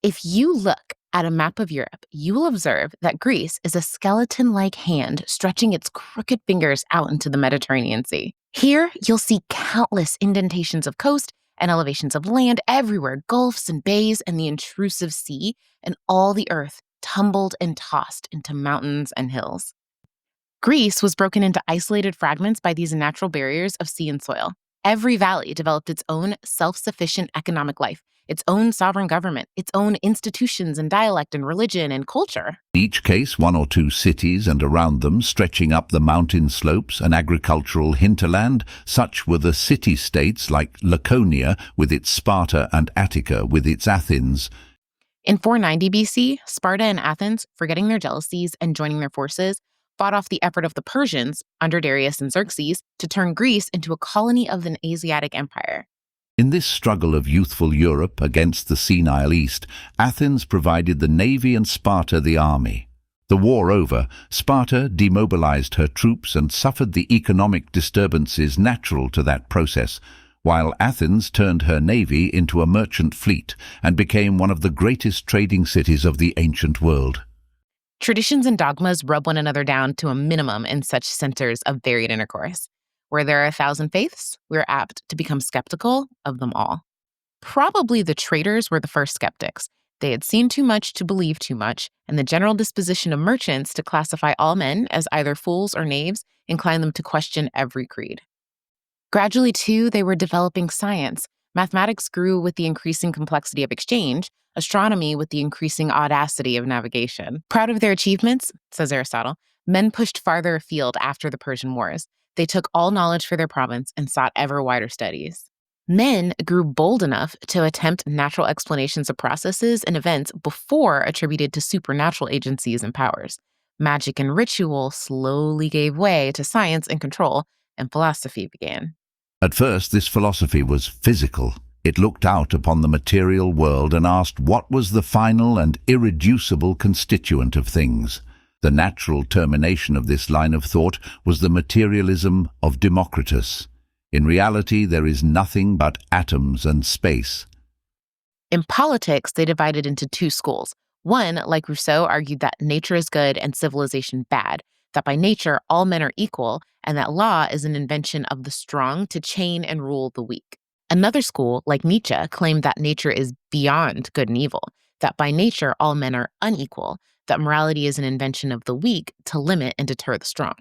If you look at a map of Europe, you will observe that Greece is a skeleton-like hand stretching its crooked fingers out into the Mediterranean Sea. Here, you'll see countless indentations of coast and elevations of land everywhere, gulfs and bays and the intrusive sea, and all the earth tumbled and tossed into mountains and hills. Greece was broken into isolated fragments by these natural barriers of sea and soil. Every valley developed its own self-sufficient economic life, its own sovereign government, its own institutions and dialect and religion and culture. In each case, one or two cities and around them, stretching up the mountain slopes, an agricultural hinterland. Such were the city-states like Laconia with its Sparta and Attica with its Athens. In 490 BC, Sparta and Athens, forgetting their jealousies and joining their forces, fought off the effort of the Persians, under Darius and Xerxes, to turn Greece into a colony of an Asiatic empire. In this struggle of youthful Europe against the senile East, Athens provided the navy and Sparta the army. The war over, Sparta demobilized her troops and suffered the economic disturbances natural to that process, while Athens turned her navy into a merchant fleet and became one of the greatest trading cities of the ancient world. Traditions and dogmas rub one another down to a minimum in such centers of varied intercourse. Where there are 1,000 faiths, we're apt to become skeptical of them all. Probably the traders were the first skeptics. They had seen too much to believe too much, and the general disposition of merchants to classify all men as either fools or knaves inclined them to question every creed. Gradually, too, they were developing science. Mathematics grew with the increasing complexity of exchange, astronomy with the increasing audacity of navigation. Proud of their achievements, says Aristotle, men pushed farther afield after the Persian Wars. They took all knowledge for their province and sought ever wider studies. Men grew bold enough to attempt natural explanations of processes and events before attributed to supernatural agencies and powers. Magic and ritual slowly gave way to science and control, and philosophy began. At first, this philosophy was physical. It looked out upon the material world and asked what was the final and irreducible constituent of things. The natural termination of this line of thought was the materialism of Democritus. In reality, there is nothing but atoms and space. In politics, they divided into two schools. One, like Rousseau, argued that nature is good and civilization bad, that by nature all men are equal, and that law is an invention of the strong to chain and rule the weak. Another school, like Nietzsche, claimed that nature is beyond good and evil, that by nature all men are unequal, that morality is an invention of the weak to limit and deter the strong.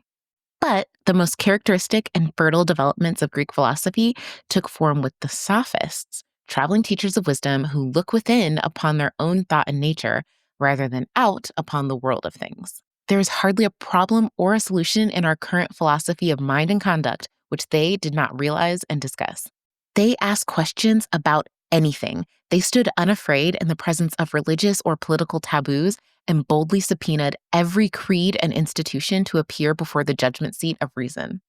But the most characteristic and fertile developments of Greek philosophy took form with the sophists, traveling teachers of wisdom who look within upon their own thought and nature rather than out upon the world of things. There is hardly a problem or a solution in our current philosophy of mind and conduct which they did not realize and discuss. They asked questions about anything. They stood unafraid in the presence of religious or political taboos and boldly subpoenaed every creed and institution to appear before the judgment seat of reason.